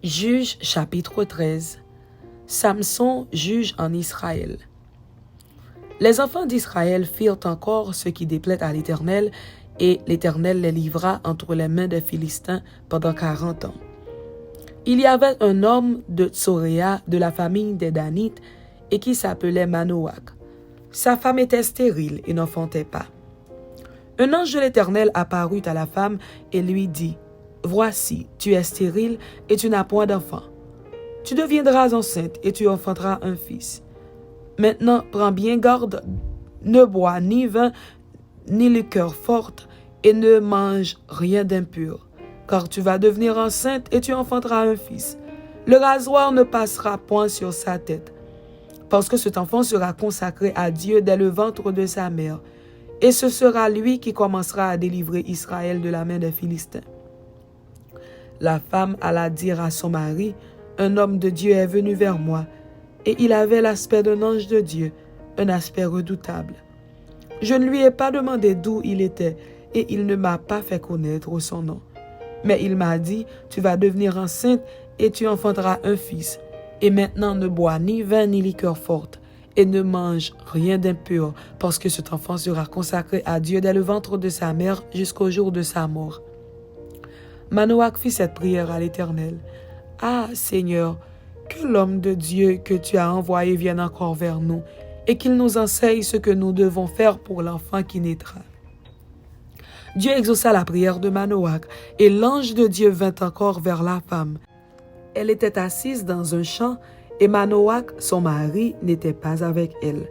Juge chapitre 13. Samson juge en Israël. Les enfants d'Israël firent encore ce qui déplaît à l'Éternel, et l'Éternel les livra entre les mains des Philistins pendant 40 ans. Il y avait un homme de Tsoréa de la famille des Danites et qui s'appelait Manoach. Sa femme était stérile et n'enfantait pas. Un ange de l'Éternel apparut à la femme et lui dit: « Voici, tu es stérile et tu n'as point d'enfant. Tu deviendras enceinte et tu enfanteras un fils. Maintenant, prends bien garde, ne bois ni vin ni liqueur forte et ne mange rien d'impur, car tu vas devenir enceinte et tu enfanteras un fils. Le rasoir ne passera point sur sa tête, parce que cet enfant sera consacré à Dieu dès le ventre de sa mère, et ce sera lui qui commencera à délivrer Israël de la main des Philistins. » La femme alla dire à son mari: « Un homme de Dieu est venu vers moi, et il avait l'aspect d'un ange de Dieu, un aspect redoutable. Je ne lui ai pas demandé d'où il était, et il ne m'a pas fait connaître son nom. Mais il m'a dit: tu vas devenir enceinte et tu enfanteras un fils. Et maintenant ne bois ni vin ni liqueur forte, et ne mange rien d'impur, parce que cet enfant sera consacré à Dieu dès le ventre de sa mère jusqu'au jour de sa mort. » Manoach fit cette prière à l'Éternel: « Ah, Seigneur, que l'homme de Dieu que tu as envoyé vienne encore vers nous, et qu'il nous enseigne ce que nous devons faire pour l'enfant qui naîtra. » Dieu exauça la prière de Manoach, et l'ange de Dieu vint encore vers la femme. Elle était assise dans un champ, et Manoach, son mari, n'était pas avec elle.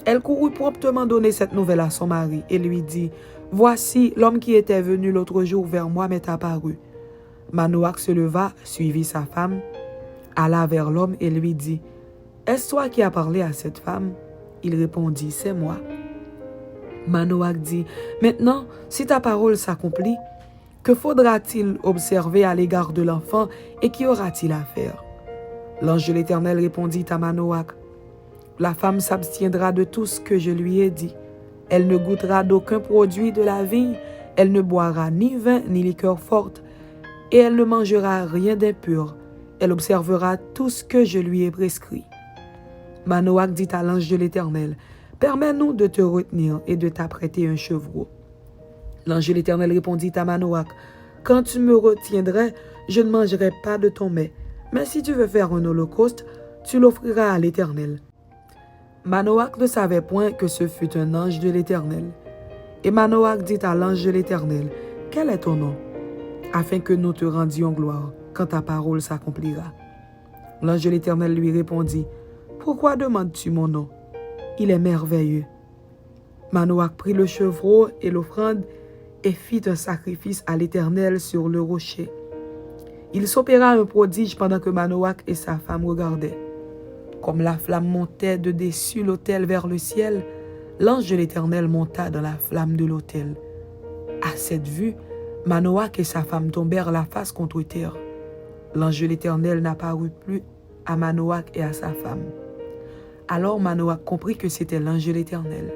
Elle courut promptement donner cette nouvelle à son mari, et lui dit: « Voici, l'homme qui était venu l'autre jour vers moi m'est apparu. » Manoach se leva, suivit sa femme, alla vers l'homme et lui dit: « Est-ce toi qui as parlé à cette femme? » Il répondit: « C'est moi. » Manoach dit: « Maintenant, si ta parole s'accomplit, que faudra-t-il observer à l'égard de l'enfant et qu'y aura-t-il à faire? » L'ange de l'Éternel répondit à Manoach: « La femme s'abstiendra de tout ce que je lui ai dit. Elle ne goûtera d'aucun produit de la vigne, elle ne boira ni vin ni liqueur forte, et elle ne mangera rien d'impur. Elle observera tout ce que je lui ai prescrit. » Manoach dit à l'ange de l'Éternel: « Permets-nous de te retenir et de t'apprêter un chevreau. » L'ange de l'Éternel répondit à Manoach: « Quand tu me retiendrais, je ne mangerai pas de ton mets, mais si tu veux faire un holocauste, tu l'offriras à l'Éternel. » Manoach ne savait point que ce fut un ange de l'Éternel. Et Manoach dit à l'ange de l'Éternel: « Quel est ton nom? Afin que nous te rendions gloire, quand ta parole s'accomplira. » L'ange de l'Éternel lui répondit: « Pourquoi demandes-tu mon nom? Il est merveilleux. » Manoach prit le chevreau et l'offrande et fit un sacrifice à l'Éternel sur le rocher. Il s'opéra un prodige pendant que Manoach et sa femme regardaient. Comme la flamme montait de dessus l'autel vers le ciel, l'ange de l'Éternel monta dans la flamme de l'autel. À cette vue, Manoach et sa femme tombèrent la face contre terre. L'ange de l'Éternel n'apparut plus à Manoach et à sa femme. Alors Manoach comprit que c'était l'ange de l'Éternel.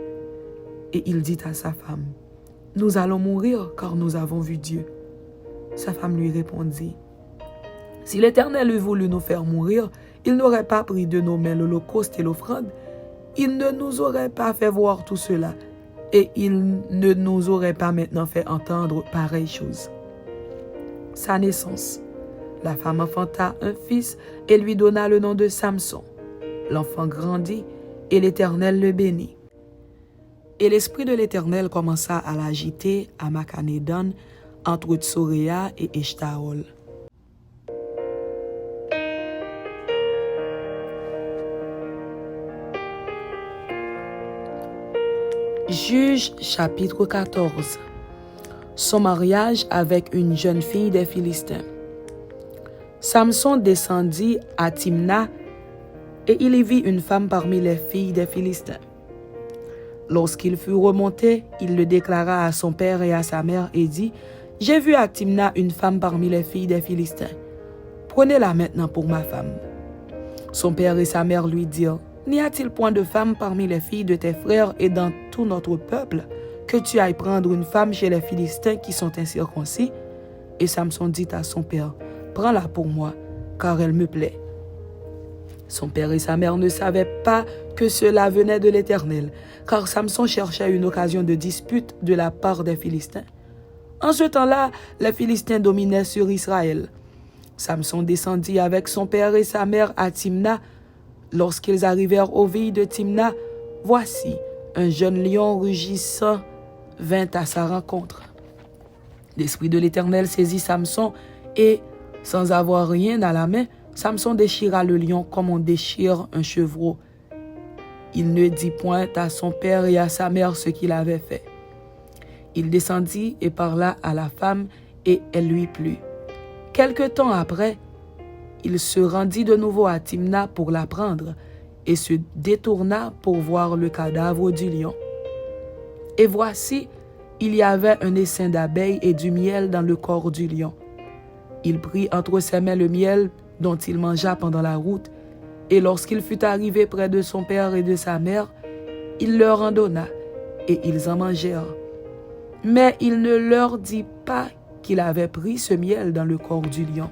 Et il dit à sa femme: « Nous allons mourir car nous avons vu Dieu. » Sa femme lui répondit: « Si l'Éternel eût voulu nous faire mourir, il n'aurait pas pris de nos mains l'holocauste et l'offrande. Il ne nous aurait pas fait voir tout cela, et il ne nous aurait pas maintenant fait entendre pareille chose. » Sa naissance. La femme enfanta un fils et lui donna le nom de Samson. L'enfant grandit et l'Éternel le bénit. Et l'esprit de l'Éternel commença à l'agiter à Machanédon, entre Tsoréa et Eshtaol. Juge chapitre 14. Son mariage avec une jeune fille des Philistins. Samson descendit à Timna et il y vit une femme parmi les filles des Philistins. Lorsqu'il fut remonté, il le déclara à son père et à sa mère et dit: « J'ai vu à Timna une femme parmi les filles des Philistins. Prenez-la maintenant pour ma femme. » Son père et sa mère lui dirent: « N'y a-t-il point de femme parmi les filles de tes frères et dans tout notre peuple, que tu ailles prendre une femme chez les Philistins qui sont incirconcis? » Et Samson dit à son père: « prends-la pour moi, car elle me plaît. » Son père et sa mère ne savaient pas que cela venait de l'Éternel, car Samson cherchait une occasion de dispute de la part des Philistins. En ce temps-là, les Philistins dominaient sur Israël. Samson descendit avec son père et sa mère à Timna. Lorsqu'ils arrivèrent aux villes de Timna, voici, un jeune lion rugissant vint à sa rencontre. L'Esprit de l'Éternel saisit Samson et, sans avoir rien à la main, Samson déchira le lion comme on déchire un chevreau. Il ne dit point à son père et à sa mère ce qu'il avait fait. Il descendit et parla à la femme, et elle lui plut. Quelque temps après, il se rendit de nouveau à Timna pour la prendre, et se détourna pour voir le cadavre du lion. Et voici, il y avait un essaim d'abeilles et du miel dans le corps du lion. Il prit entre ses mains le miel dont il mangea pendant la route, et lorsqu'il fut arrivé près de son père et de sa mère, il leur en donna, et ils en mangèrent. Mais il ne leur dit pas qu'il avait pris ce miel dans le corps du lion.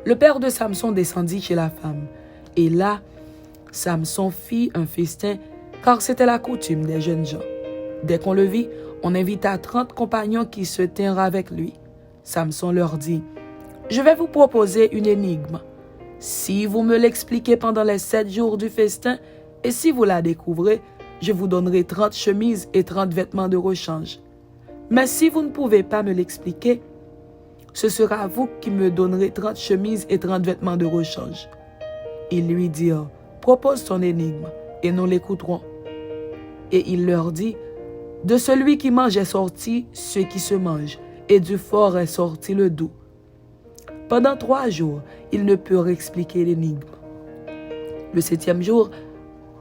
Le père de Samson descendit chez la femme, et là, Samson fit un festin, car c'était la coutume des jeunes gens. Dès qu'on le vit, on invita 30 compagnons qui se tinrent avec lui. Samson leur dit, « Je vais vous proposer une énigme. Si vous me l'expliquez pendant les 7 jours du festin, et si vous la découvrez, je vous donnerai 30 chemises et 30 vêtements de rechange. Mais si vous ne pouvez pas me l'expliquer, ce sera vous qui me donnerez 30 chemises et 30 vêtements de rechange. » Ils lui dirent, « Propose ton énigme, et nous l'écouterons. » Et il leur dit, « De celui qui mange est sorti ce qui se mange, et du fort est sorti le doux. » Pendant 3 jours, ils ne purent expliquer l'énigme. Le 7e jour,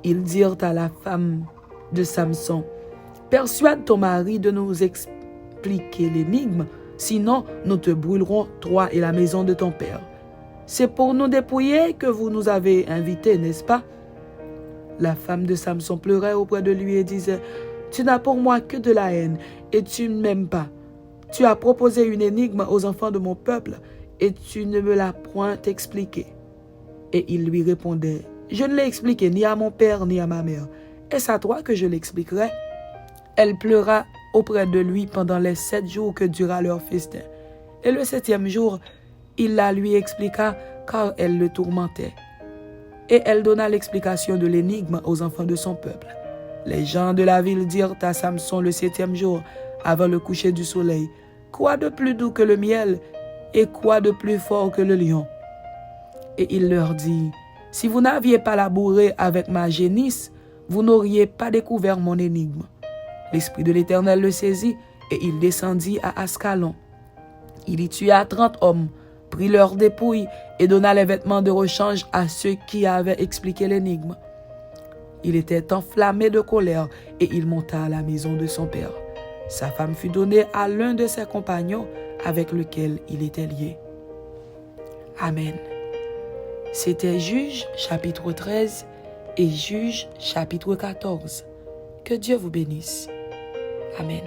ils dirent à la femme de Samson, « Persuade ton mari de nous expliquer l'énigme, sinon nous te brûlerons, toi et la maison de ton père. C'est pour nous dépouiller que vous nous avez invités, n'est-ce pas? » La femme de Samson pleurait auprès de lui et disait, « Tu n'as pour moi que de la haine, et tu ne m'aimes pas. Tu as proposé une énigme aux enfants de mon peuple, et tu ne me l'as point expliquée. » Et il lui répondait, « Je ne l'ai expliqué ni à mon père ni à ma mère. Est-ce à toi que je l'expliquerai? » Elle pleura auprès de lui pendant les 7 jours que dura leur festin. Et le 7e jour, il la lui expliqua, car elle le tourmentait. Et elle donna l'explication de l'énigme aux enfants de son peuple. Les gens de la ville dirent à Samson le 7e jour, avant le coucher du soleil, « Quoi de plus doux que le miel, et quoi de plus fort que le lion? » Et il leur dit, « Si vous n'aviez pas labouré avec ma génisse, vous n'auriez pas découvert mon énigme. » L'Esprit de l'Éternel le saisit, et il descendit à Ascalon. Il y tua 30 hommes, prit leurs dépouilles et donna les vêtements de rechange à ceux qui avaient expliqué l'énigme. Il était enflammé de colère, et il monta à la maison de son père. Sa femme fut donnée à l'un de ses compagnons avec lequel il était lié. Amen. C'était Juges chapitre 13 et Juges chapitre 14. Que Dieu vous bénisse. Amen.